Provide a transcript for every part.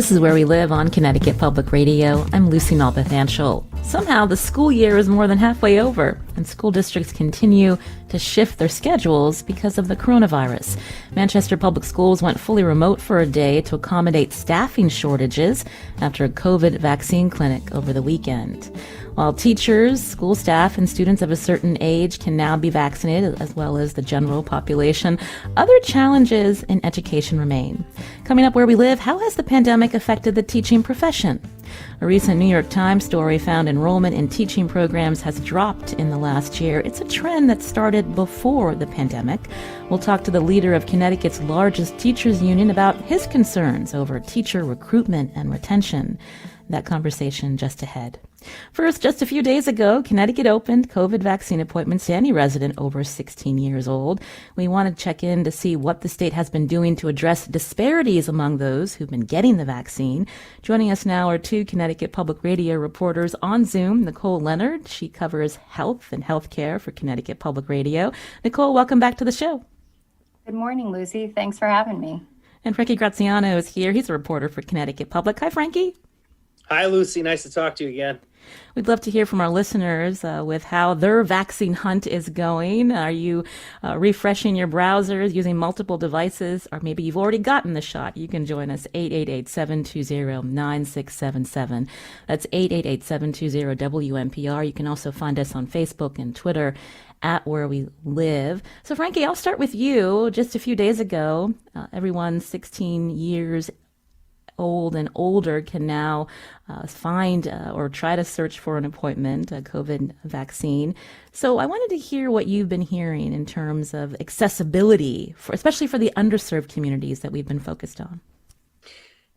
This is Where We Live on Connecticut Public Radio. I'm Lucy Nalpathanchel. Somehow the school year is more than halfway over, and school districts continue to shift their schedules because of the coronavirus. Manchester Public Schools went fully remote for a day to accommodate staffing shortages after a COVID vaccine clinic over the weekend. While teachers, school staff, and students of a certain age can now be vaccinated, as well as the general population, other challenges in education remain. Coming up Where We Live, how has the pandemic affected the teaching profession? A recent New York Times story found enrollment in teaching programs has dropped in the last year. It's a trend that started before the pandemic. We'll talk to the leader of Connecticut's largest teachers union about his concerns over teacher recruitment and retention. That conversation just ahead. First, just a few days ago, Connecticut opened COVID vaccine appointments to any resident over 16 years old. We want to check in to see what the state has been doing to address disparities among those who've been getting the vaccine. Joining us now are two Connecticut Public Radio reporters on Zoom. Nicole Leonard, she covers health and healthcare for Connecticut Public Radio. Nicole, welcome back to the show. Good morning, Lucy. Thanks for having me. And Frankie Graziano is here. He's a reporter for Connecticut Public. Hi, Frankie. Hi, Lucy. Nice to talk to you again. We'd love to hear from our listeners with how their vaccine hunt is going. Are you refreshing your browsers using multiple devices, or maybe you've already gotten the shot? You can join us 888-720-9677. That's 888-720-WNPR. You can also find us on Facebook and Twitter at Where We Live. So, Frankie, I'll start with you. Just a few days ago, everyone 16 years old and older can now find or try to search for an appointment, a COVID vaccine. So I wanted to hear what you've been hearing in terms of accessibility, especially for the underserved communities that we've been focused on.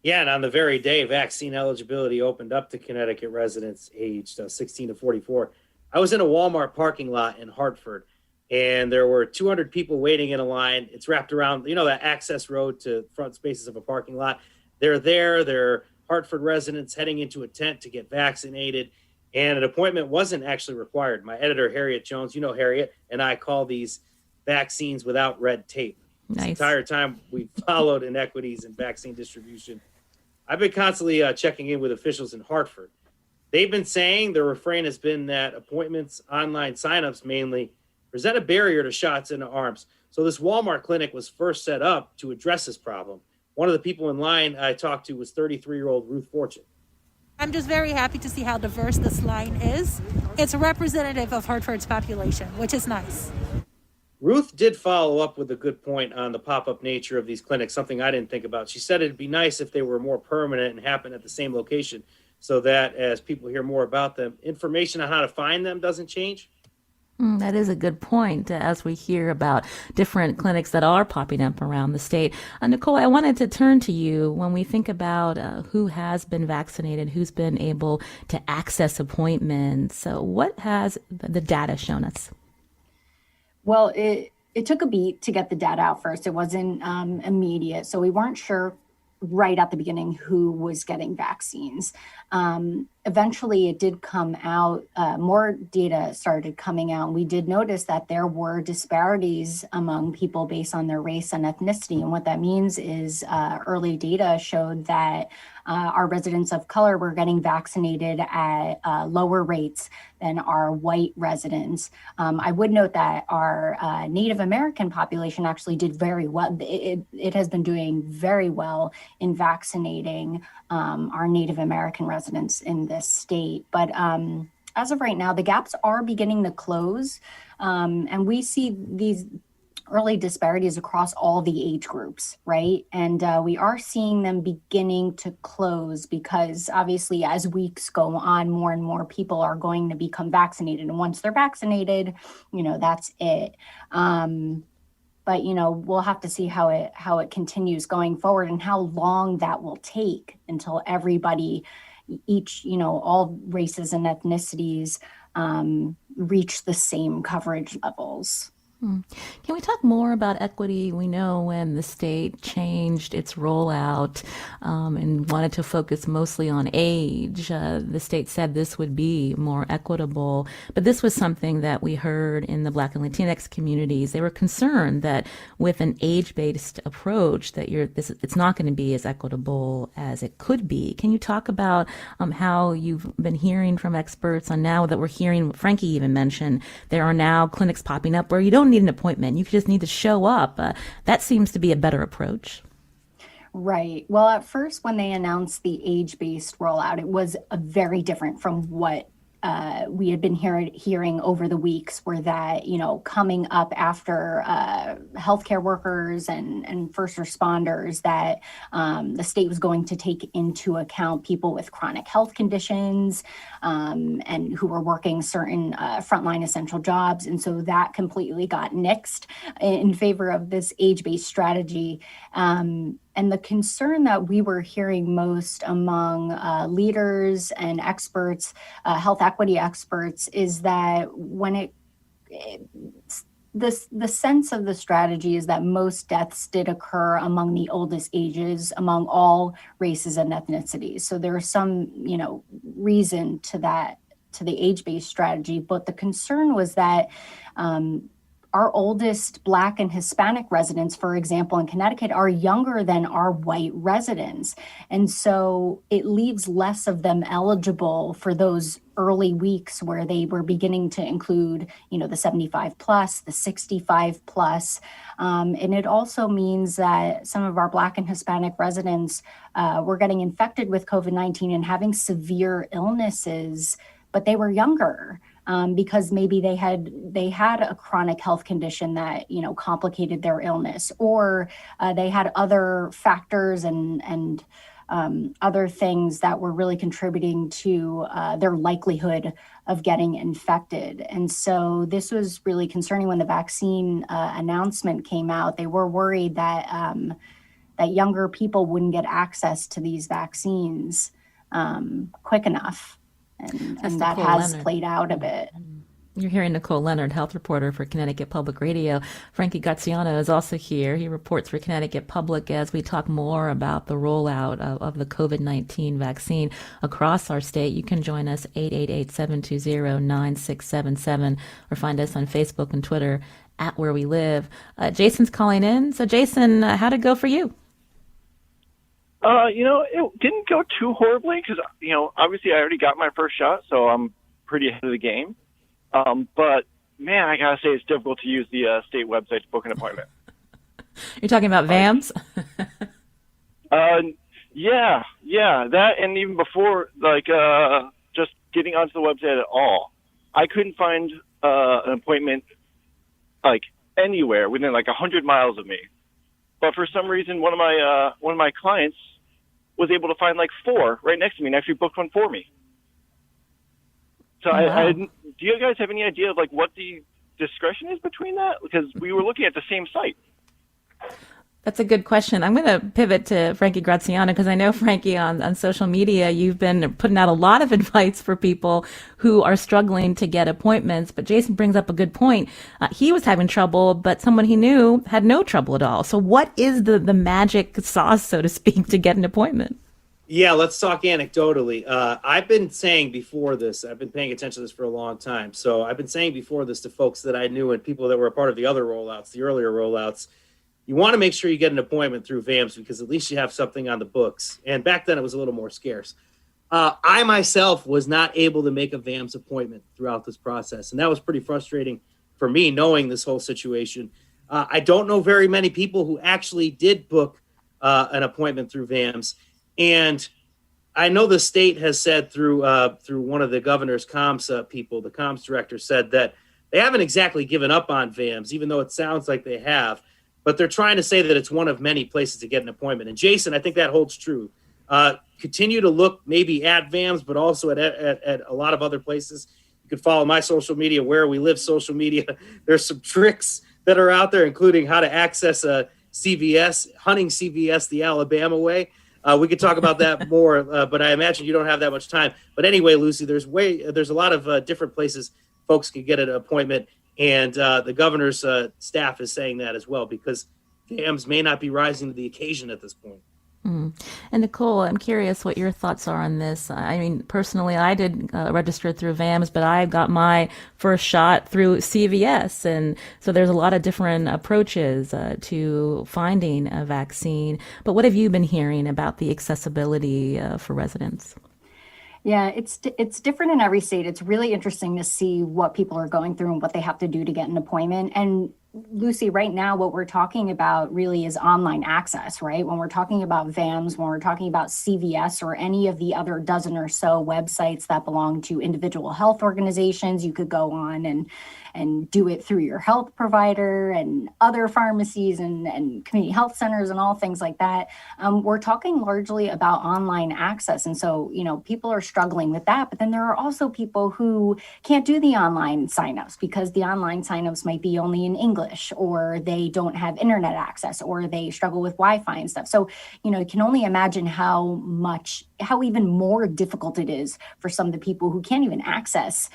Yeah, and on the very day vaccine eligibility opened up to Connecticut residents aged 16 to 44, I was in a Walmart parking lot in Hartford, and there were 200 people waiting in a line. It's wrapped around, that access road to front spaces of a parking lot. They're Hartford residents heading into a tent to get vaccinated, and an appointment wasn't actually required. My editor, Harriet Jones, Harriet, and I call these vaccines without red tape. Nice. The entire time we followed inequities in vaccine distribution. I've been constantly checking in with officials in Hartford. They've been saying the refrain has been that appointments, online signups mainly, present a barrier to shots in the arms. So this Walmart clinic was first set up to address this problem. One of the people in line I talked to was 33-year-old Ruth Fortune. I'm just very happy to see how diverse this line is. It's representative of Hartford's population, which is nice. Ruth did follow up with a good point on the pop-up nature of these clinics, something I didn't think about. She said it'd be nice if they were more permanent and happen at the same location so that as people hear more about them, information on how to find them doesn't change. That is a good point as we hear about different clinics that are popping up around the state. Nicole, I wanted to turn to you when we think about who has been vaccinated, who's been able to access appointments. So what has the data shown us? Well, it took a beat to get the data out first. It wasn't immediate, so we weren't sure right at the beginning who was getting vaccines. Eventually, it did come out, more data started coming out. And we did notice that there were disparities among people based on their race and ethnicity. And what that means is early data showed that our residents of color were getting vaccinated at lower rates than our white residents. I would note that our Native American population actually did very well. It has been doing very well in vaccinating our Native American residents in this state. But as of right now, the gaps are beginning to close. And we see these early disparities across all the age groups, right? And we are seeing them beginning to close because obviously as weeks go on, more and more people are going to become vaccinated. And once they're vaccinated, that's it. But, we'll have to see how it continues going forward and how long that will take until everybody, all races and ethnicities reach the same coverage levels. Can we talk more about equity? We know when the state changed its rollout and wanted to focus mostly on age, the state said this would be more equitable. But this was something that we heard in the Black and Latinx communities. They were concerned that with an age-based approach, that it's not going to be as equitable as it could be. Can you talk about how you've been hearing from experts on now that we're hearing, Frankie even mentioned, there are now clinics popping up where you don't need an appointment. You just need to show up. That seems to be a better approach. Right. Well, at first, when they announced the age-based rollout, it was very different from what we had been hearing over the weeks, were that, coming up after healthcare workers and first responders, that the state was going to take into account people with chronic health conditions and who were working certain frontline essential jobs. And so that completely got nixed in favor of this age-based strategy. And the concern that we were hearing most among leaders and experts, health equity experts, is that when the sense of the strategy is that most deaths did occur among the oldest ages, among all races and ethnicities. So there is some, reason to that, to the age-based strategy. But the concern was that our oldest Black and Hispanic residents, for example, in Connecticut, are younger than our white residents. And so it leaves less of them eligible for those early weeks where they were beginning to include, the 75 plus, the 65 plus. And it also means that some of our Black and Hispanic residents were getting infected with COVID-19 and having severe illnesses, but they were younger. Because maybe they had a chronic health condition that complicated their illness, or they had other factors and other things that were really contributing to their likelihood of getting infected. And so this was really concerning when the vaccine announcement came out. They were worried that that younger people wouldn't get access to these vaccines quick enough. And that has played out a bit. You're hearing Nicole Leonard, health reporter for Connecticut Public Radio. Frankie Graziano is also here. He reports for Connecticut Public as we talk more about the rollout of the COVID-19 vaccine across our state. You can join us 888-720-9677 or find us on Facebook and Twitter at Where We Live. Jason's calling in. So Jason, how'd it go for you? It didn't go too horribly because, obviously I already got my first shot, so I'm pretty ahead of the game. But, man, I got to say it's difficult to use the state website to book an appointment. You're talking about VAMS? Yeah, that, and even before, just getting onto the website at all. I couldn't find an appointment, anywhere within, 100 miles of me. But for some reason, one of my clients was able to find 4 right next to me and actually booked one for me. So wow. do you guys have any idea of what the discretion is between that? Because we were looking at the same site. That's a good question. I'm going to pivot to Frankie Graziano because I know, Frankie, on social media, you've been putting out a lot of advice for people who are struggling to get appointments. But Jason brings up a good point. He was having trouble, but someone he knew had no trouble at all. So what is the magic sauce, so to speak, to get an appointment? Yeah, let's talk anecdotally. I've been saying before this, I've been paying attention to this for a long time. So I've been saying before this to folks that I knew and people that were a part of the other rollouts, the earlier rollouts. You want to make sure you get an appointment through VAMS because at least you have something on the books. And back then it was a little more scarce. I myself was not able to make a VAMS appointment throughout this process. And that was pretty frustrating for me knowing this whole situation. I don't know very many people who actually did book an appointment through VAMS. And I know the state has said through one of the governor's comms people, the comms director said that they haven't exactly given up on VAMS, even though it sounds like they have. But they're trying to say that it's one of many places to get an appointment. And Jason, I think that holds true. Continue to look maybe at VAMS, but also at a lot of other places. You can follow my social media, Where We Live social media. There's some tricks that are out there, including how to access a CVS, hunting CVS the Alabama way. We could talk about that more, but I imagine you don't have that much time. But anyway, Lucy, there's a lot of different places folks can get an appointment. And the governor's staff is saying that as well, because VAMs may not be rising to the occasion at this point. Mm. And Nicole, I'm curious what your thoughts are on this. I mean, personally, I did register through VAMS, but I got my first shot through CVS. And so there's a lot of different approaches to finding a vaccine. But what have you been hearing about the accessibility for residents? Yeah, it's different in every state. It's really interesting to see what people are going through and what they have to do to get an appointment. And Lucy, right now, what we're talking about really is online access, right? When we're talking about VAMS, when we're talking about CVS or any of the other dozen or so websites that belong to individual health organizations, you could go on and do it through your health provider and other pharmacies and community health centers and all things like that. We're talking largely about online access. And so, people are struggling with that. But then there are also people who can't do the online signups because the online signups might be only in English, or they don't have internet access, or they struggle with Wi-Fi and stuff. So, you can only imagine how even more difficult it is for some of the people who can't even access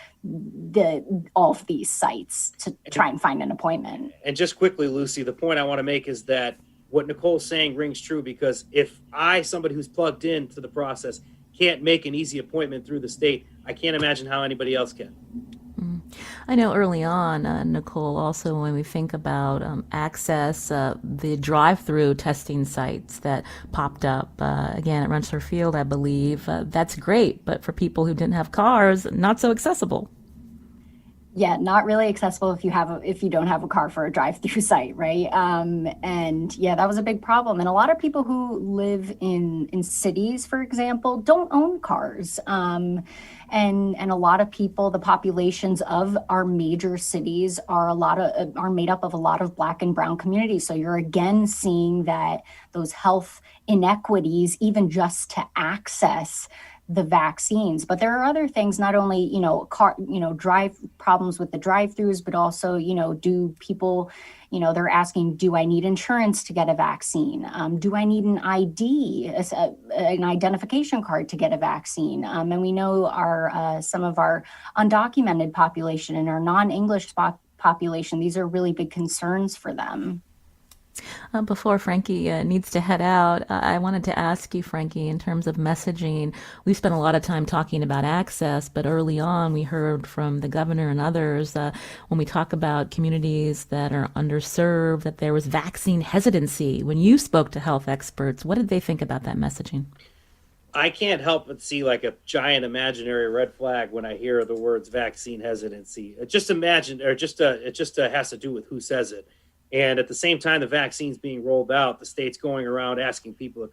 all of these sites to try and find an appointment. And just quickly, Lucy, the point I want to make is that what Nicole's saying rings true, because if somebody who's plugged into the process, can't make an easy appointment through the state, I can't imagine how anybody else can. I know early on, Nicole, also when we think about access, the drive-through testing sites that popped up, again, at Rensselaer Field, I believe, that's great. But for people who didn't have cars, not so accessible. Yeah, not really accessible if you don't have a car for a drive-through site, right? And yeah, that was a big problem. And a lot of people who live in cities, for example, don't own cars. And a lot of people, the populations of our major cities are made up of a lot of Black and brown communities. So you're again seeing that those health inequities, even just to access the vaccines. But there are other things, not only, drive problems with the drive-throughs, but also, do people, they're asking, do I need insurance to get a vaccine? Do I need an ID, an identification card to get a vaccine? And we know some of our undocumented population and our non-English population, these are really big concerns for them. Before Frankie needs to head out, I wanted to ask you, Frankie, in terms of messaging, we've spent a lot of time talking about access, but early on we heard from the governor and others when we talk about communities that are underserved, that there was vaccine hesitancy. When you spoke to health experts, what did they think about that messaging? I can't help but see like a giant imaginary red flag when I hear the words vaccine hesitancy. It just has to do with who says it. And at the same time, the vaccine's being rolled out, the state's going around asking people of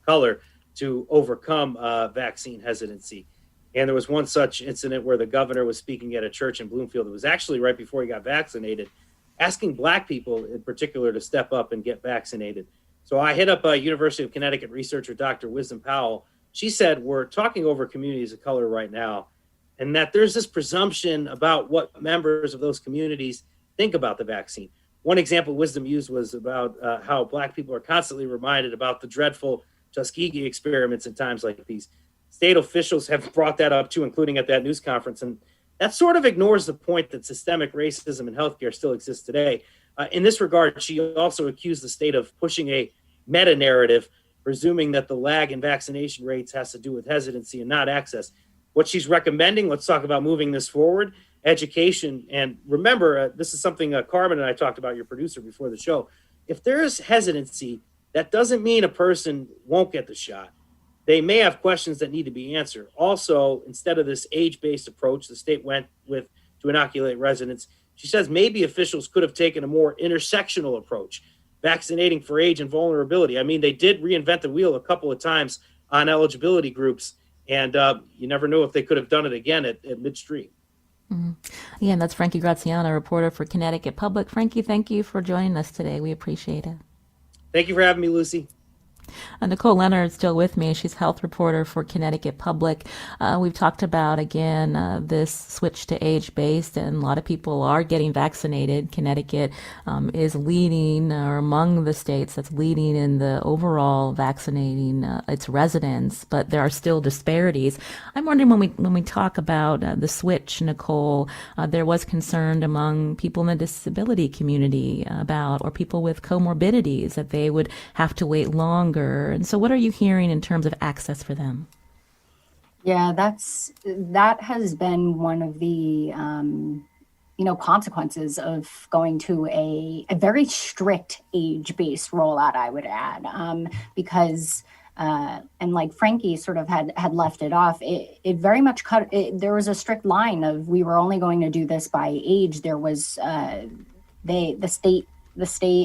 color to overcome vaccine hesitancy. And there was one such incident where the governor was speaking at a church in Bloomfield. It was actually right before he got vaccinated, asking Black people in particular to step up and get vaccinated. So I hit up University of Connecticut researcher Dr. Wisdom Powell. She said, we're talking over communities of color right now, and that there's this presumption about what members of those communities think about the vaccine. One example Wisdom used was about how Black people are constantly reminded about the dreadful Tuskegee experiments in times like these. State officials have brought that up too, including at that news conference. And that sort of ignores the point that systemic racism in healthcare still exists today. In this regard, she also accused the state of pushing a meta-narrative, presuming that the lag in vaccination rates has to do with hesitancy and not access. What she's recommending, let's talk about moving this forward, education. And remember, this is something Carmen and I talked about, your producer, before the show. If there is hesitancy, that doesn't mean a person won't get the shot. They may have questions that need to be answered. Also, instead of this age-based approach the state went with to inoculate residents, she says maybe officials could have taken a more intersectional approach, vaccinating for age and vulnerability. I mean, they did reinvent the wheel a couple of times on eligibility groups, and you never know if they could have done it again at midstream. Mm-hmm. Again, that's Frankie Graziano, reporter for Connecticut Public. Frankie, thank you for joining us today. We appreciate it. Thank you for having me, Lucy. Nicole Leonard is still with me. She's health reporter for Connecticut Public. We've talked about, again, this switch to age-based, and a lot of people are getting vaccinated. Connecticut is leading, or among the states that's leading in the overall vaccinating its residents, but there are still disparities. I'm wondering, when we talk about the switch, Nicole, there was concern among people in the disability community about, or people with comorbidities, that they would have to wait longer. And so what are you hearing in terms of access for them? Yeah, that has been one of the consequences of going to a very strict age-based rollout, I would add, because and like Frankie sort of had left it off, it very much there was a strict line of, we were only going to do this by age. There was the state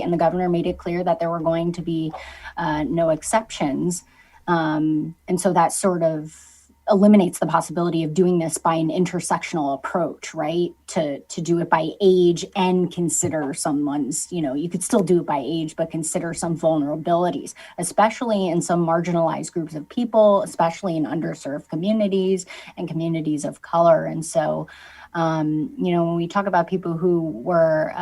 and the governor made it clear that there were going to be no exceptions. And so that sort of eliminates the possibility of doing this by an intersectional approach, right? To do it by age and consider someone's, you could still do it by age, but consider some vulnerabilities, especially in some marginalized groups of people, especially in underserved communities and communities of color. And so, when we talk about people who were,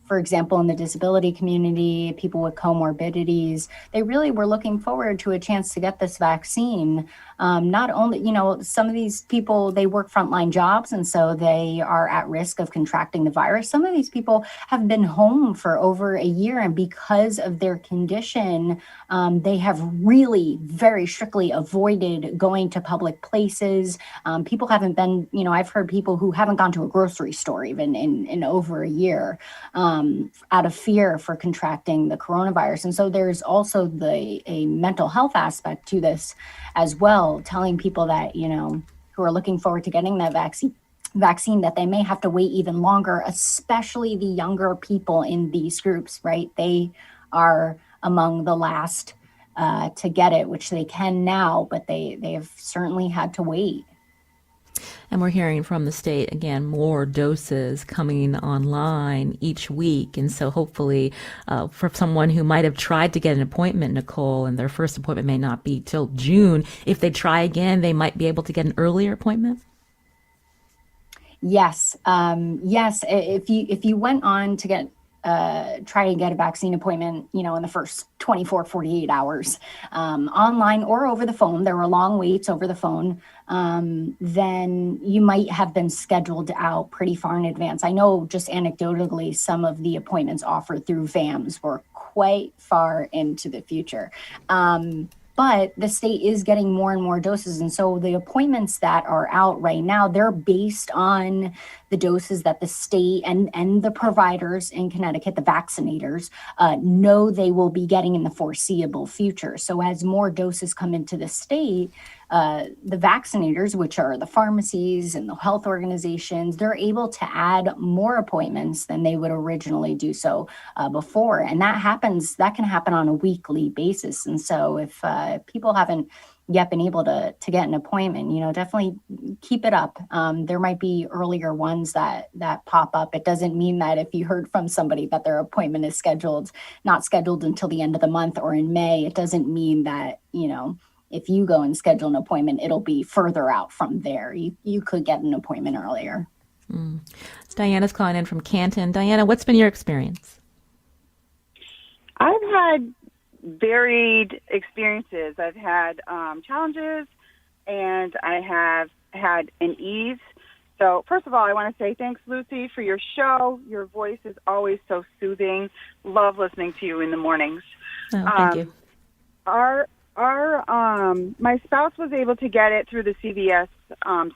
for example, in the disability community, people with comorbidities, they really were looking forward to a chance to get this vaccine. Not only, some of these people, they work frontline jobs, and so they are at risk of contracting the virus. Some of these people have been home for over a year, and because of their condition, they have really very strictly avoided going to public places. People haven't been, I've heard people who haven't gone to a grocery store even in over a year, out of fear for contracting the coronavirus. And so there's also a mental health aspect to this as well, telling people that, who are looking forward to getting that vaccine, that they may have to wait even longer, especially the younger people in these groups, right? They are among the last to get it, which they can now, but they have certainly had to wait. And we're hearing from the state, again, more doses coming online each week. And so hopefully for someone who might have tried to get an appointment, Nicole, and their first appointment may not be till June, if they try again, they might be able to get an earlier appointment? Yes. Yes. If you went on to get try to get a vaccine appointment, in the first 24, 48 hours, online or over the phone, there were long waits over the phone, then you might have been scheduled out pretty far in advance. I know just anecdotally, some of the appointments offered through VAMs were quite far into the future. But the state is getting more and more doses. And so the appointments that are out right now, they're based on the doses that the state and the providers in Connecticut, the vaccinators, know they will be getting in the foreseeable future. So as more doses come into the state, the vaccinators, which are the pharmacies and the health organizations, they're able to add more appointments than they would originally do so before. And that can happen on a weekly basis. And so if people haven't yet been able to get an appointment, definitely keep it up. There might be earlier ones that pop up. It doesn't mean that if you heard from somebody that their appointment is not scheduled until the end of the month or in May, it doesn't mean that, if you go and schedule an appointment, it'll be further out from there. You could get an appointment earlier. Diana's calling in from Canton. Diana, what's been your experience? I've had varied experiences. I've had challenges, and I have had an ease. So first of all, I want to say thanks, Lucy, for your show. Your voice is always so soothing. Love listening to you in the mornings. Oh, thank you. My spouse was able to get it through the CVS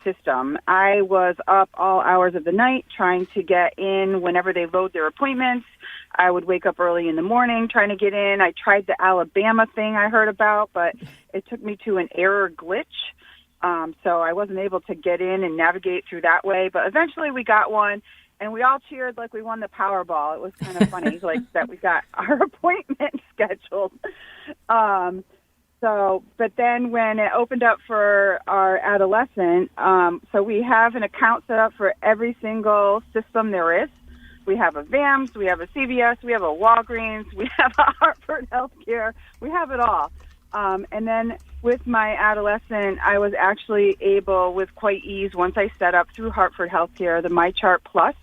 system. I was up all hours of the night trying to get in whenever they load their appointments. I would wake up early in the morning trying to get in. I tried the Alabama thing I heard about, but it took me to an error glitch. So I wasn't able to get in and navigate through that way. But eventually we got one, and we all cheered like we won the Powerball. It was kind of funny, like that we got our appointment scheduled. But then when it opened up for our adolescent, so we have an account set up for every single system there is. We have a VAMS, we have a CVS, we have a Walgreens, we have a Hartford Healthcare. We have it all. And then with my adolescent, I was actually able, with quite ease, once I set up through Hartford Healthcare, the MyChart Plus,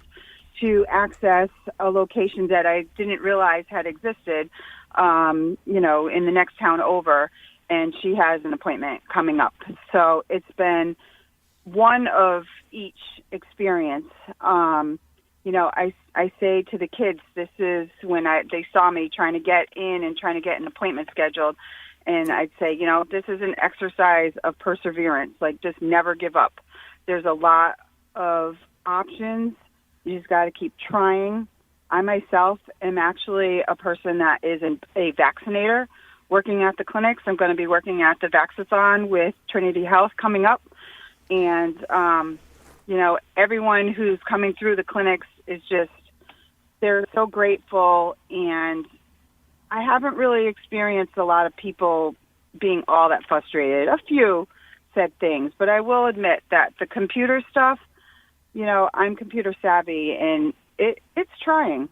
to access a location that I didn't realize had existed, in the next town over. And she has an appointment coming up. So it's been one of each experience. I say to the kids, this is when they saw me trying to get in and trying to get an appointment scheduled. And I'd say, this is an exercise of perseverance. Like, just never give up. There's a lot of options. You just got to keep trying. I myself am actually a person that is a vaccinator working at the clinics. I'm going to be working at the Vaxathon with Trinity Health coming up. And, everyone who's coming through the clinics is just, they're so grateful. And I haven't really experienced a lot of people being all that frustrated. A few said things, but I will admit that the computer stuff, I'm computer savvy, and it's trying.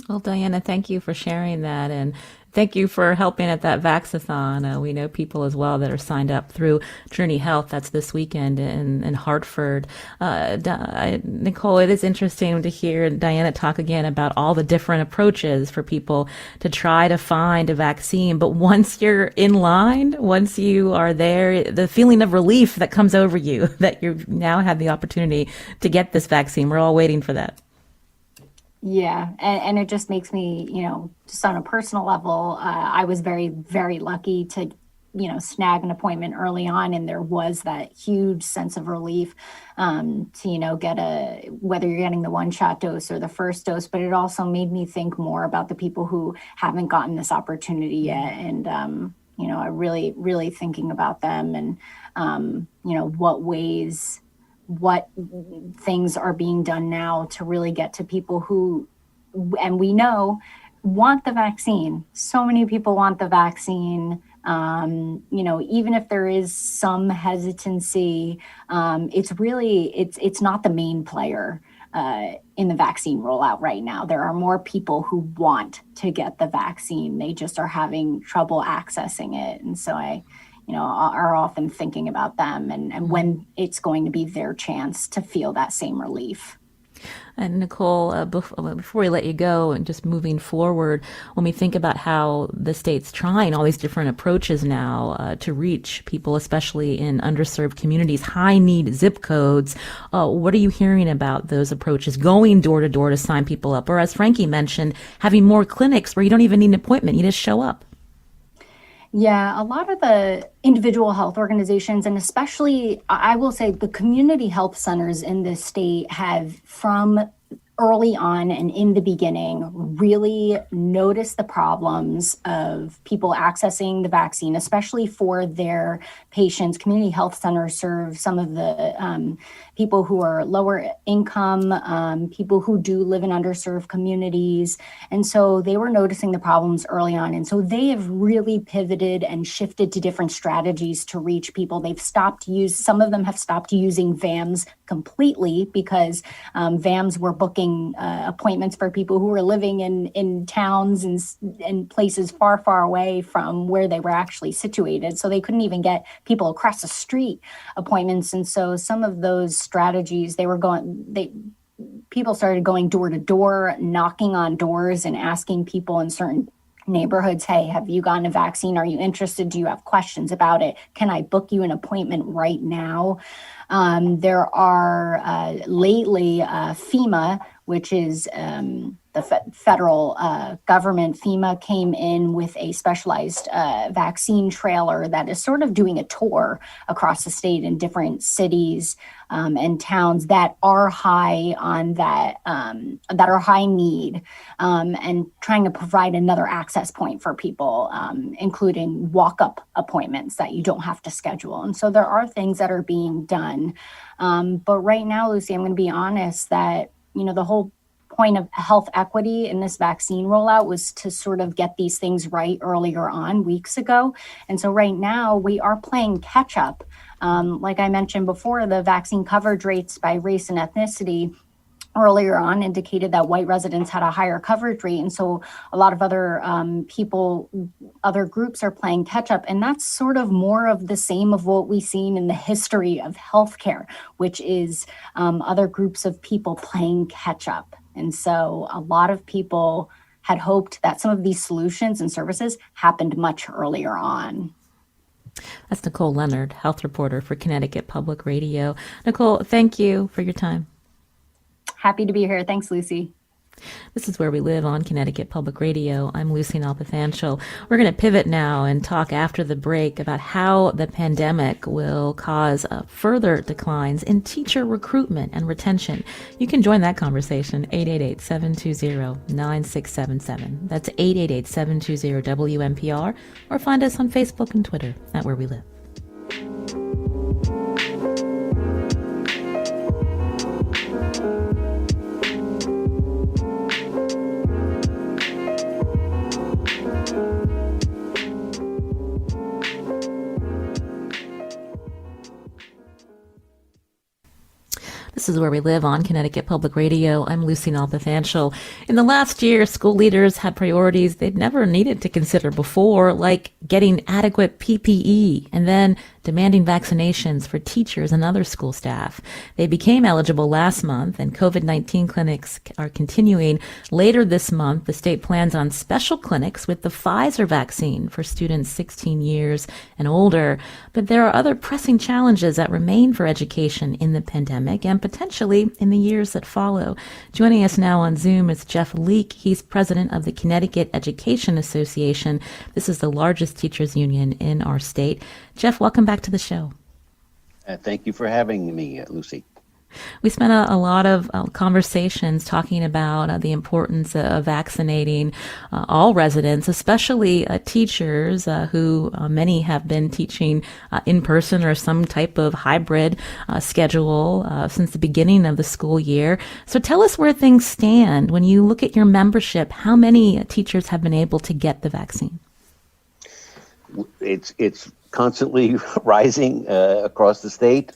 Well, Diana, thank you for sharing that, and thank you for helping at that Vaxathon. We know people as well that are signed up through Trinity Health. That's this weekend in Hartford. Nicole, it is interesting to hear Diana talk again about all the different approaches for people to try to find a vaccine. But once you're in line, once you are there, the feeling of relief that comes over you that you've now had the opportunity to get this vaccine, we're all waiting for that. Yeah, and it just makes me, just on a personal level, I was very, very lucky to, snag an appointment early on, and there was that huge sense of relief to, get whether you're getting the one-shot dose or the first dose, but it also made me think more about the people who haven't gotten this opportunity yet, and, I really, really thinking about them and, what things are being done now to really get to people who, and we know, want the vaccine. So many people want the vaccine. Even if there is some hesitancy, it's not the main player in the vaccine rollout right now. There are more people who want to get the vaccine. They just are having trouble accessing it. And so are often thinking about them and when it's going to be their chance to feel that same relief. And Nicole, before we let you go and just moving forward, when we think about how the state's trying all these different approaches now to reach people, especially in underserved communities, high need zip codes, what are you hearing about those approaches, going door to door to sign people up? Or as Frankie mentioned, having more clinics where you don't even need an appointment, you just show up. Yeah, a lot of the individual health organizations, and especially, I will say, the community health centers in this state have, from early on and in the beginning, really noticed the problems of people accessing the vaccine, especially for their patients. Community health centers serve some of the people who are lower income, people who do live in underserved communities. And so they were noticing the problems early on. And so they have really pivoted and shifted to different strategies to reach people. Some of them have stopped using VAMS completely because VAMS were booking appointments for people who were living in towns and places far, far away from where they were actually situated. So they couldn't even get people across the street appointments. And so some of those strategies, people started going door to door, knocking on doors and asking people in certain neighborhoods, hey, have you gotten a vaccine? Are you interested? Do you have questions about it? Can I book you an appointment right now? There are lately FEMA, which is the federal government. FEMA came in with a specialized vaccine trailer that is sort of doing a tour across the state in different cities and towns that are high on that are high need, and trying to provide another access point for people, including walk-up appointments that you don't have to schedule. And so there are things that are being done. But right now, Lucy, I'm going to be honest that, the whole point of health equity in this vaccine rollout was to sort of get these things right earlier on, weeks ago. And so right now we are playing catch up. Like I mentioned before, the vaccine coverage rates by race and ethnicity earlier on indicated that white residents had a higher coverage rate. And so a lot of other other groups are playing catch up. And that's sort of more of the same of what we've seen in the history of healthcare, which is other groups of people playing catch up. And so a lot of people had hoped that some of these solutions and services happened much earlier on. That's Nicole Leonard, health reporter for Connecticut Public Radio. Nicole, thank you for your time. Happy to be here. Thanks, Lucy. This is Where We Live on Connecticut Public Radio. I'm Lucy Nalpathanchel. We're going to pivot now and talk after the break about how the pandemic will cause further declines in teacher recruitment and retention. You can join that conversation, 888-720-9677. That's 888-720-WNPR, or find us on Facebook and Twitter at Where We Live. This is Where We Live on Connecticut Public Radio. I'm Lucy Nalpathanchel. In the last year, school leaders had priorities they'd never needed to consider before, like getting adequate PPE and then demanding vaccinations for teachers and other school staff. They became eligible last month, and COVID-19 clinics are continuing. Later this month, the state plans on special clinics with the Pfizer vaccine for students 16 years and older. But there are other pressing challenges that remain for education in the pandemic and potentially in the years that follow. Joining us now on Zoom is Jeff Leake. He's president of the Connecticut Education Association. This is the largest teachers union in our state. Jeff, welcome back to the show. Thank you for having me, Lucy. We spent a lot of conversations talking about the importance of vaccinating all residents, especially teachers who many have been teaching in person or some type of hybrid schedule since the beginning of the school year. So tell us where things stand. When you look at your membership, how many teachers have been able to get the vaccine? It's constantly rising across the state.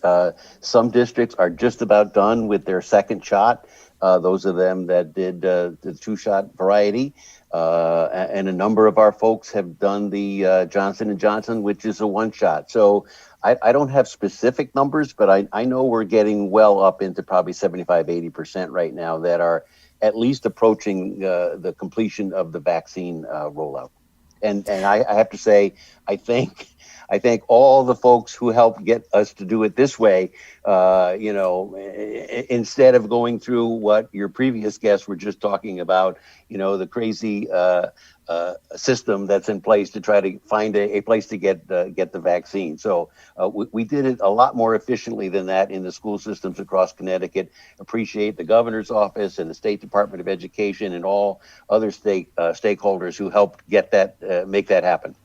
Some districts are just about done with their second shot. Those of them that did the two-shot variety. And a number of our folks have done the Johnson & Johnson, which is a one-shot. So I don't have specific numbers, but I know we're getting well up into probably 75-80% right now that are at least approaching the completion of the vaccine rollout. And I have to say, I thank all the folks who helped get us to do it this way, instead of going through what your previous guests were just talking about, the crazy system that's in place to try to find a place to get the vaccine. So we did it a lot more efficiently than that in the school systems across Connecticut. Appreciate the governor's office and the State Department of Education and all other state stakeholders who helped get that make that happen.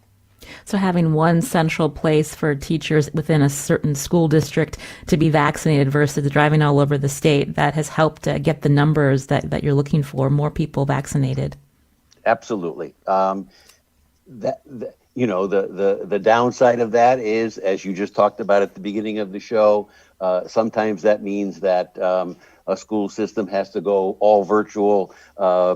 So having one central place for teachers within a certain school district to be vaccinated versus driving all over the state, that has helped get the numbers that you're looking for, more people vaccinated. Absolutely. The downside of that is, as you just talked about at the beginning of the show, sometimes that means that a school system has to go all virtual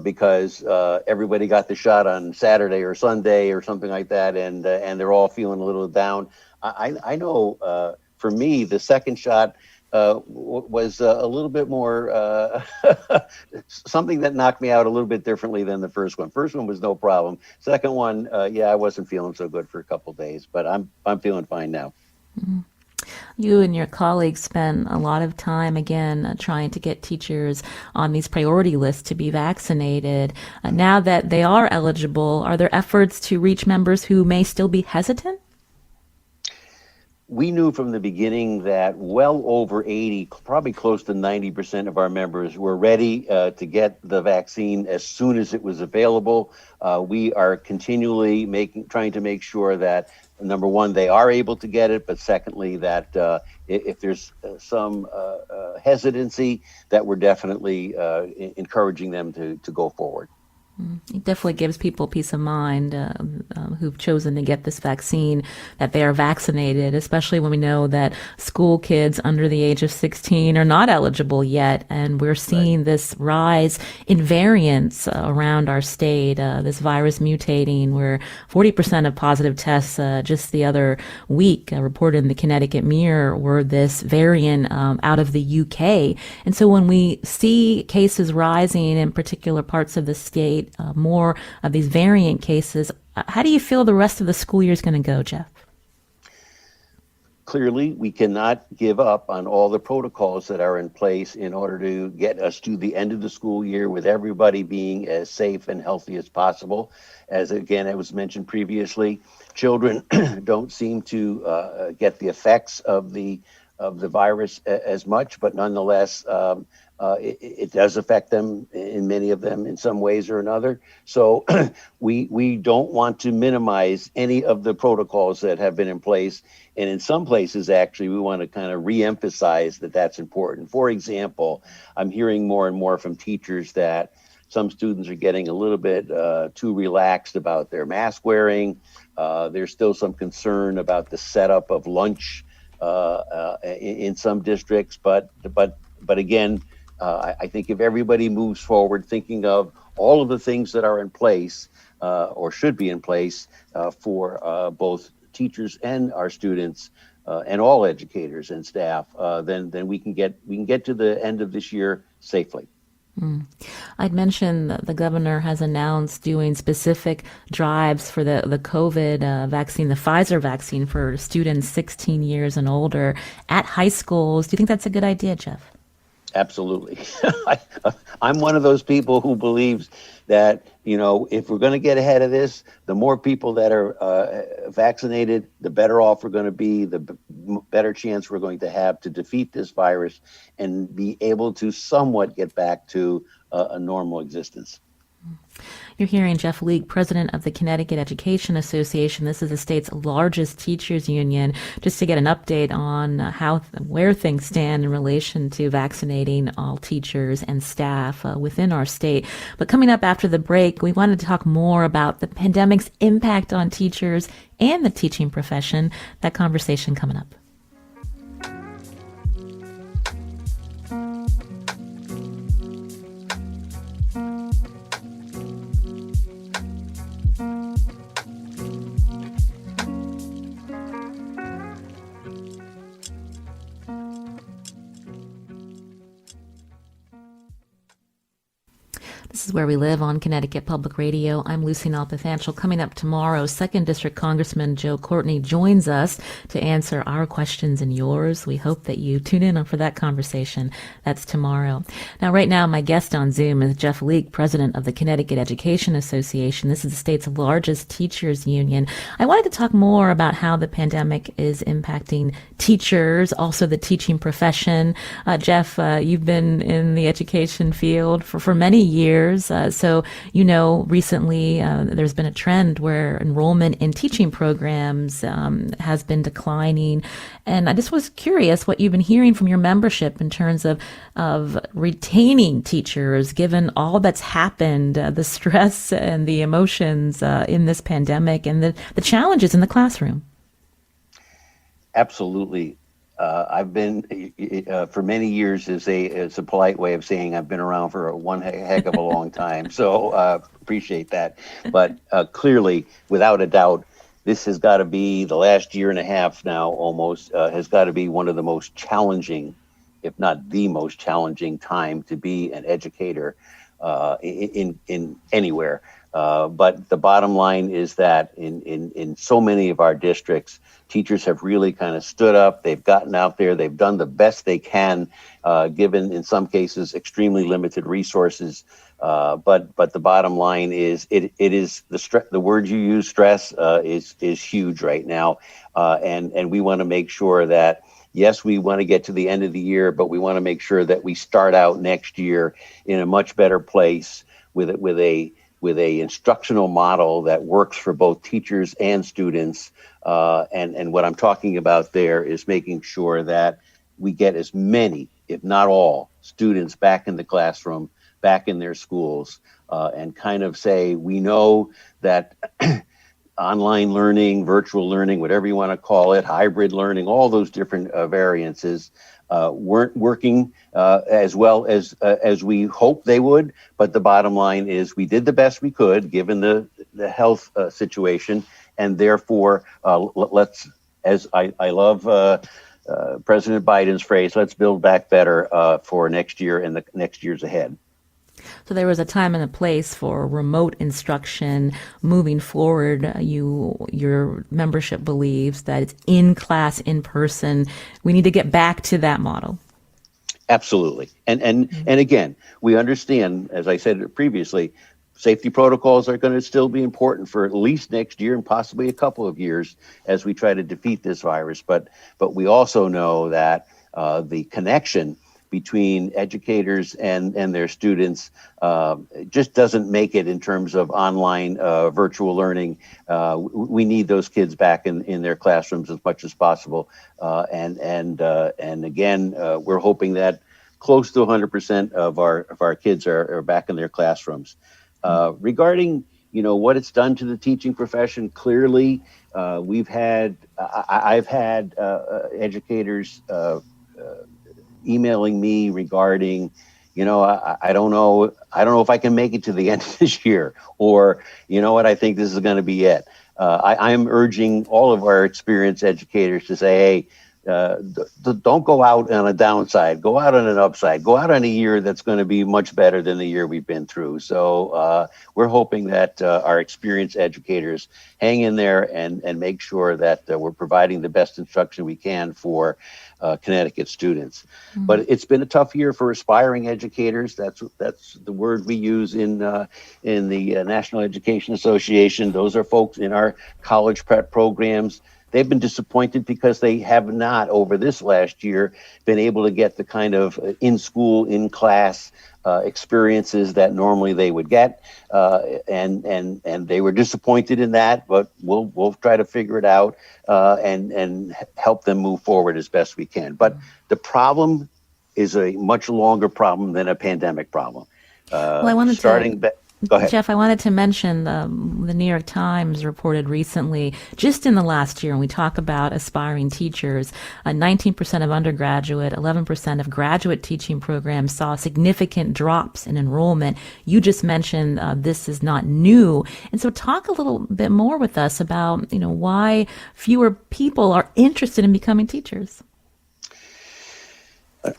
because everybody got the shot on Saturday or Sunday or something like that, and they're all feeling a little down. I know for me, the second shot was a little bit more something that knocked me out a little bit differently than the first one. First one was no problem. Second one, I wasn't feeling so good for a couple of days, but I'm feeling fine now. Mm-hmm. You and your colleagues spend a lot of time, again, trying to get teachers on these priority lists to be vaccinated. Now that they are eligible, are there efforts to reach members who may still be hesitant? We knew from the beginning that well over 80, probably close to 90% of our members were ready to get the vaccine as soon as it was available. We are continually trying to make sure that, number one, they are able to get it, but secondly, that if there's some hesitancy, that we're definitely encouraging them to go forward. It definitely gives people peace of mind who've chosen to get this vaccine, that they are vaccinated, especially when we know that school kids under the age of 16 are not eligible yet. And we're seeing this rise in variants around our state, this virus mutating, where 40% of positive tests just the other week reported in the Connecticut Mirror were this variant out of the UK. And so when we see cases rising in particular parts of the state, more of these variant cases, how do you feel the rest of the school year is going to go, Jeff? Clearly, we cannot give up on all the protocols that are in place in order to get us to the end of the school year with everybody being as safe and healthy as possible. As again, it was mentioned previously, children don't seem to get the effects of the virus as much, but nonetheless, it does affect them, in many of them, in some ways or another. So we don't want to minimize any of the protocols that have been in place. And in some places, actually, we want to kind of re-emphasize that that's important. For example, I'm hearing more and more from teachers that some students are getting a little bit too relaxed about their mask wearing. There's still some concern about the setup of lunch in some districts, but again, I think if everybody moves forward thinking of all of the things that are in place or should be in place for both teachers and our students and all educators and staff, then we can get to the end of this year safely. I'd mentioned that the governor has announced doing specific drives for the COVID vaccine, the Pfizer vaccine for students 16 years and older at high schools. Do you think that's a good idea, Jeff? Absolutely. I'm one of those people who believes that, if we're going to get ahead of this, the more people that are vaccinated, the better off we're going to be, the better chance we're going to have to defeat this virus and be able to somewhat get back to a normal existence. You're hearing Jeff Leake, President of the Connecticut Education Association. This is the state's largest teachers union, just to get an update on where things stand in relation to vaccinating all teachers and staff within our state. But coming up after the break, we wanted to talk more about the pandemic's impact on teachers and the teaching profession. That conversation coming up. This is Where We Live on Connecticut Public Radio. I'm Lucy Nalpathanchel. Coming up tomorrow, 2nd District Congressman Joe Courtney joins us to answer our questions and yours. We hope that you tune in for that conversation. That's tomorrow. Now, right now, my guest on Zoom is Jeff Leake, President of the Connecticut Education Association. This is the state's largest teachers union. I wanted to talk more about how the pandemic is impacting teachers, also the teaching profession. Jeff, you've been in the education field for many years. So, recently there's been a trend where enrollment in teaching programs has been declining. And I just was curious what you've been hearing from your membership in terms of retaining teachers, given all that's happened, the stress and the emotions in this pandemic and the challenges in the classroom. Absolutely. I've been for many years is a polite way of saying I've been around for one heck of a long time. So appreciate that. But clearly, without a doubt, this has got to be the last year and a half now almost has got to be one of the most challenging, if not the most challenging time to be an educator in anywhere. But the bottom line is that in so many of our districts, teachers have really kind of stood up. They've gotten out there. They've done the best they can, given in some cases extremely limited resources. But the bottom line is it is the word you use, stress, is huge right now, and we want to make sure that. Yes, we want to get to the end of the year, but we want to make sure that we start out next year in a much better place with a instructional model that works for both teachers and students. And what I'm talking about there is making sure that we get as many, if not all, students back in the classroom back in their schools, and kind of say, we know that online learning, virtual learning, whatever you want to call it, hybrid learning, all those different variances weren't working as well as we hoped they would. But the bottom line is we did the best we could given the health situation, and therefore let's, as I love President Biden's phrase, let's build back better for next year and the next years ahead. So there was a time and a place for remote instruction. Moving forward, your membership believes that it's in class, in person. We need to get back to that model. Absolutely. And again, we understand, as I said previously, safety protocols are going to still be important for at least next year and possibly a couple of years as we try to defeat this virus. But we also know that the connection between educators and their students just doesn't make it in terms of online virtual learning. We need those kids back in their classrooms as much as possible. And again, we're hoping that close to 100% of our kids are back in their classrooms. Regarding what it's done to the teaching profession, clearly I've had educators emailing me regarding, I don't know if I can make it to the end of this year, or I think this is going to be it. I'm urging all of our experienced educators to say, hey, don't go out on a downside, go out on an upside, go out on a year that's going to be much better than the year we've been through. So we're hoping that our experienced educators hang in there and make sure that we're providing the best instruction we can for Connecticut students. Mm-hmm. But it's been a tough year for aspiring educators. That's the word we use in the National Education Association. Those are folks in our college prep programs. They've been disappointed because they have not, over this last year, been able to get the kind of in-school, in-class experiences that normally they would get, and they were disappointed in that. But we'll try to figure it out and help them move forward as best we can. But the problem is a much longer problem than a pandemic problem. Well, I wanted Go ahead. Jeff, I wanted to mention the New York Times reported recently, just in the last year, when we talk about aspiring teachers, 19% of undergraduate, 11% of graduate teaching programs saw significant drops in enrollment. You just mentioned this is not new. And so talk a little bit more with us about, why fewer people are interested in becoming teachers.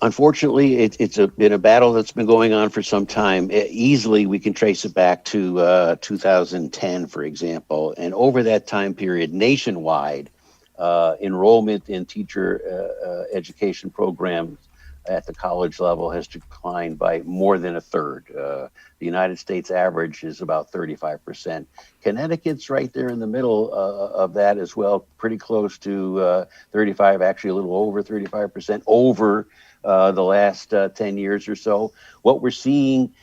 Unfortunately, it's been a battle that's been going on for some time. Easily, we can trace it back to 2010, for example. And over that time period, nationwide, enrollment in teacher education programs at the college level has declined by more than a third. The United States average is about 35%. Connecticut's right there in the middle of that as well, pretty close to 35, actually a little over 35% over the last 10 years or so. What we're seeing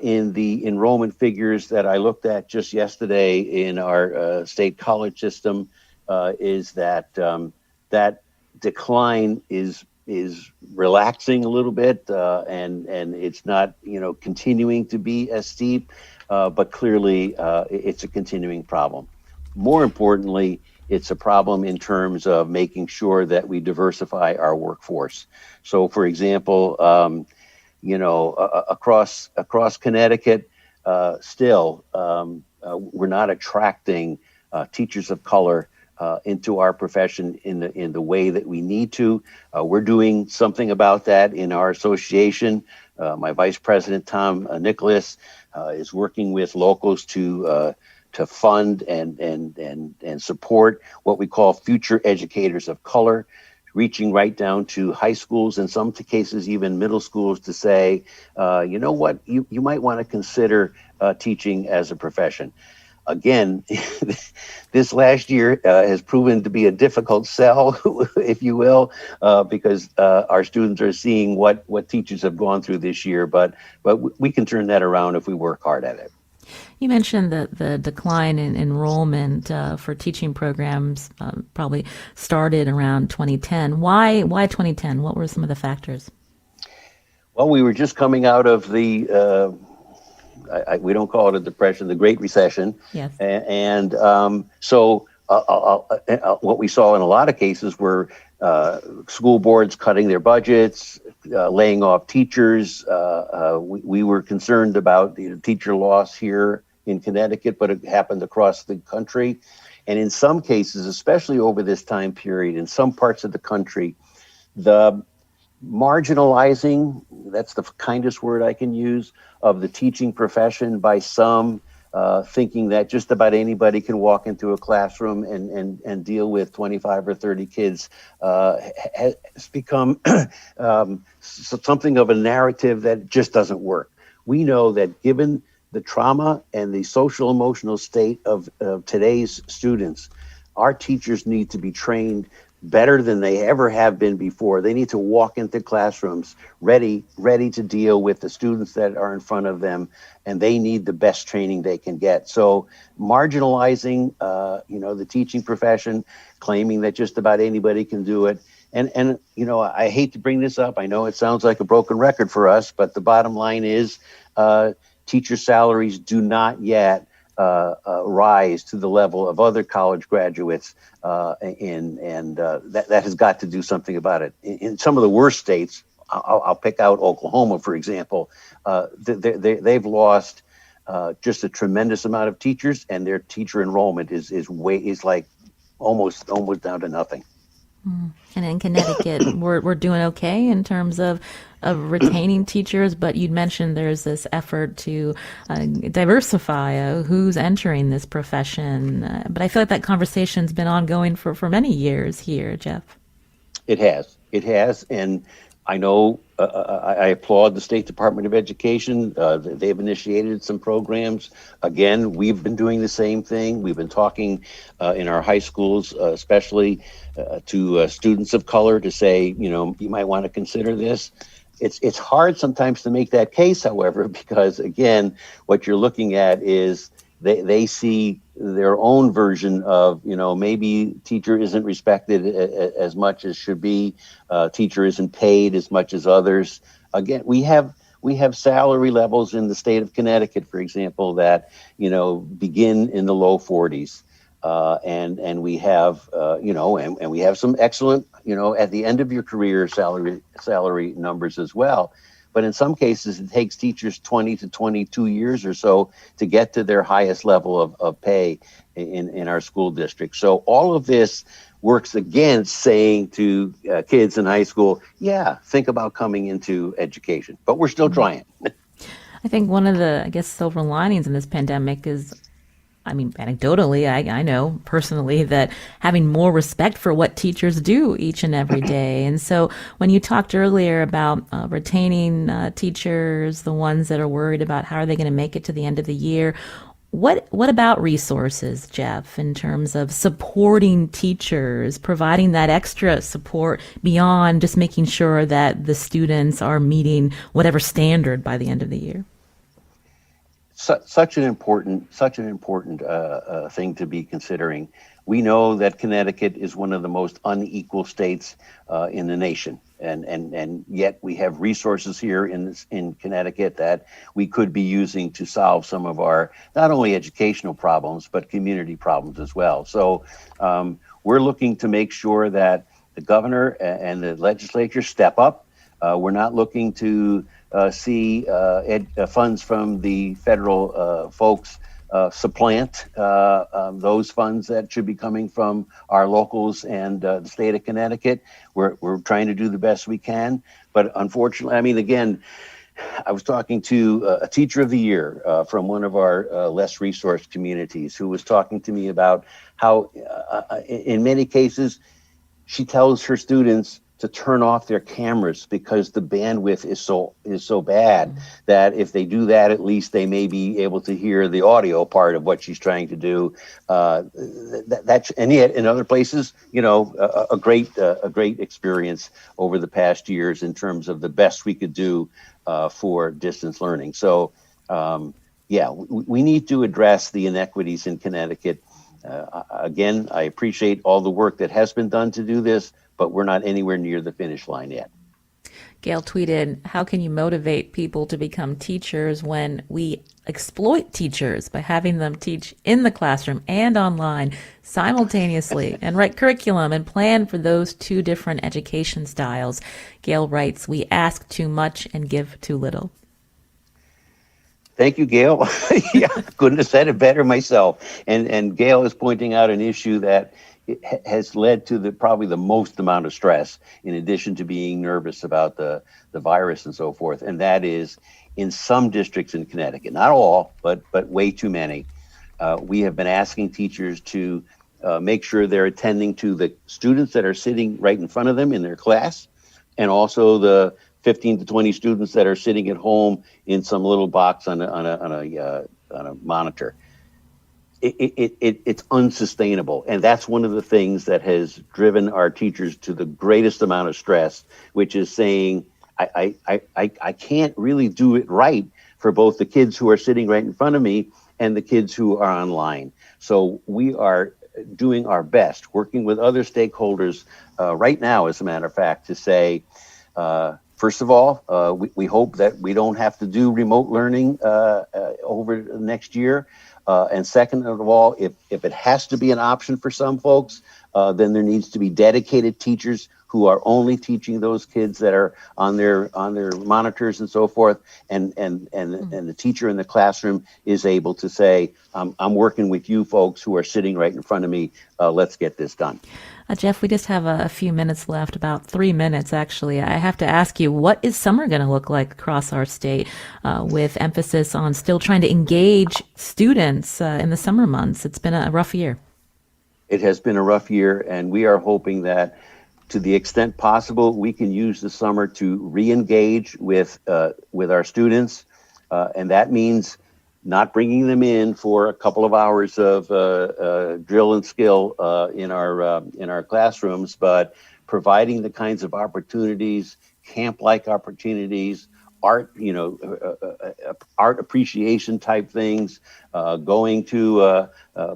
in the enrollment figures that I looked at just yesterday in our state college system is that that decline is relaxing a little bit, and it's not continuing to be as steep, but clearly it's a continuing problem. More importantly, it's a problem in terms of making sure that we diversify our workforce. So, for example, across Connecticut, still we're not attracting teachers of color into our profession in the way that we need to. We're doing something about that in our association. My Vice President, Tom Nicholas, is working with locals to fund and support what we call future educators of color, reaching right down to high schools, in some cases even middle schools, to say, you might want to consider teaching as a profession. Again, this last year has proven to be a difficult sell, if you will, because our students are seeing what teachers have gone through this year, but we can turn that around if we work hard at it. You mentioned the decline in enrollment for teaching programs probably started around 2010. Why 2010? What were some of the factors? Well, we were just coming out of the, we don't call it a depression, the Great Recession. Yes. So what we saw in a lot of cases were school boards cutting their budgets, laying off teachers. We were concerned about the teacher loss here in Connecticut, but it happened across the country. And in some cases, especially over this time period, in some parts of the country, the marginalizing, that's the kindest word I can use, of the teaching profession by some, thinking that just about anybody can walk into a classroom and deal with 25 or 30 kids, has become something of a narrative that just doesn't work. We know that given the trauma and the social emotional state of today's students, our teachers need to be trained better than they ever have been before. They need to walk into classrooms ready to deal with the students that are in front of them, and they need the best training they can get. So marginalizing, the teaching profession, claiming that just about anybody can do it. And I hate to bring this up. I know it sounds like a broken record for us, but the bottom line is teacher salaries do not yet rise to the level of other college graduates, and that has got to do something about it. In some of the worst states, I'll pick out Oklahoma, for example, they've lost just a tremendous amount of teachers, and their teacher enrollment is like almost down to nothing. And in Connecticut, we're doing okay in terms of retaining teachers, but you'd mentioned there's this effort to diversify who's entering this profession. But I feel like that conversation's been ongoing for many years here, Jeff. It has. And I know I applaud the State Department of Education. They've initiated some programs. Again, we've been doing the same thing. We've been talking in our high schools, especially to students of color, to say, you might want to consider this. It's hard sometimes to make that case, however, because again, what you're looking at is they see their own version of, maybe teacher isn't respected as much as should be. Teacher isn't paid as much as others. Again, we have salary levels in the state of Connecticut, for example, that, begin in the low 40s. And we have, and we have some excellent, at the end of your career salary numbers as well. But in some cases, it takes teachers 20 to 22 years or so to get to their highest level of pay in our school district. So all of this works against saying to kids in high school, think about coming into education. But we're still trying. I think one of the, silver linings in this pandemic is, anecdotally, I know personally that having more respect for what teachers do each and every day. And so when you talked earlier about retaining teachers, the ones that are worried about how are they going to make it to the end of the year, what about resources, Jeff, in terms of supporting teachers, providing that extra support beyond just making sure that the students are meeting whatever standard by the end of the year? Such an important thing to be considering. We know that Connecticut is one of the most unequal states in the nation, and yet we have resources here in Connecticut that we could be using to solve some of our not only educational problems but community problems as well. So we're looking to make sure that the governor and the legislature step up. We're not looking to see funds from the federal folks supplant those funds that should be coming from our locals and the state of Connecticut. We're trying to do the best we can, but unfortunately, again, I was talking to a teacher of the year from one of our less resourced communities who was talking to me about how in many cases she tells her students to turn off their cameras because the bandwidth is so bad that if they do that, at least they may be able to hear the audio part of what she's trying to do. And yet in other places, a great experience over the past years in terms of the best we could do for distance learning. So we need to address the inequities in Connecticut. Again, I appreciate all the work that has been done to do this, but we're not anywhere near the finish line yet. Gail tweeted, how can you motivate people to become teachers when we exploit teachers by having them teach in the classroom and online simultaneously and write curriculum and plan for those two different education styles? Gail writes, we ask too much and give too little. Thank you, Gail. Yeah, couldn't have said it better myself. And Gail is pointing out an issue that has led to probably the most amount of stress, in addition to being nervous about the virus and so forth. And that is in some districts in Connecticut, not all, but way too many. We have been asking teachers to make sure they're attending to the students that are sitting right in front of them in their class, and also the 15 to 20 students that are sitting at home in some little box on a monitor. It's unsustainable, and that's one of the things that has driven our teachers to the greatest amount of stress, which is saying I can't really do it right for both the kids who are sitting right in front of me and the kids who are online. So we are doing our best, working with other stakeholders right now, as a matter of fact, to say, first of all, we hope that we don't have to do remote learning over the next year. And second of all, if it has to be an option for some folks, then there needs to be dedicated teachers who are only teaching those kids that are on their monitors and so forth. And the teacher in the classroom is able to say, I'm working with you folks who are sitting right in front of me. Let's get this done. Jeff, we just have a few minutes left, about 3 minutes, actually. I have to ask you, what is summer going to look like across our state, with emphasis on still trying to engage students in the summer months? It's been a rough year. It has been a rough year, and we are hoping that to the extent possible, we can use the summer to re-engage with our students. And that means not bringing them in for a couple of hours of drill and skill in our classrooms, but providing the kinds of opportunities, camp-like opportunities, art appreciation type things, going to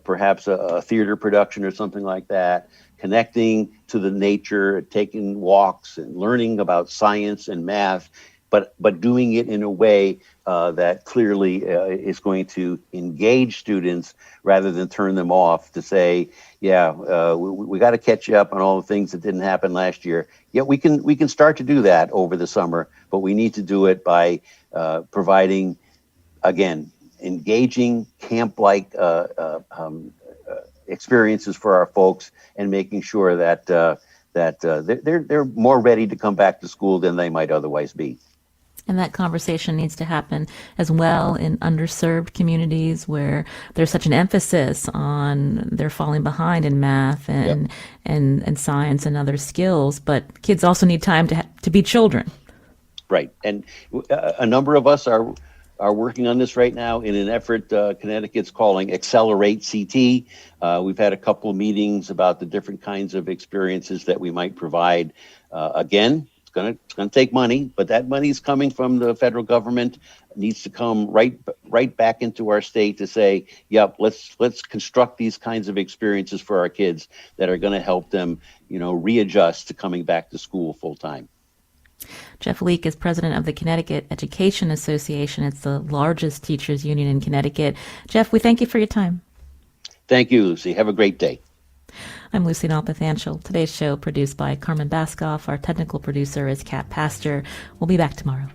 perhaps a theater production or something like that, connecting to the nature, taking walks and learning about science and math, but doing it in a way that clearly is going to engage students rather than turn them off, to say, we got to catch you up on all the things that didn't happen last year. Yeah, we can start to do that over the summer, but we need to do it by providing, again, engaging camp-like experiences for our folks, and making sure that they're more ready to come back to school than they might otherwise be. And that conversation needs to happen as well in underserved communities where there's such an emphasis on they're falling behind in math and science and other skills. But kids also need time to be children. Right. And a number of us are working on this right now in an effort Connecticut's calling Accelerate CT. We've had a couple of meetings about the different kinds of experiences that we might provide. Again, it's going to take money, but that money is coming from the federal government. It needs to come right back into our state to say, yep, let's construct these kinds of experiences for our kids that are going to help them, readjust to coming back to school full time. Jeff Leake is president of the Connecticut Education Association. It's the largest teachers union in Connecticut. Jeff, we thank you for your time. Thank you, Lucy. Have a great day. I'm Lucy Nalpathanchel. Today's show produced by Carmen Baskoff. Our technical producer is Kat Pastor. We'll be back tomorrow.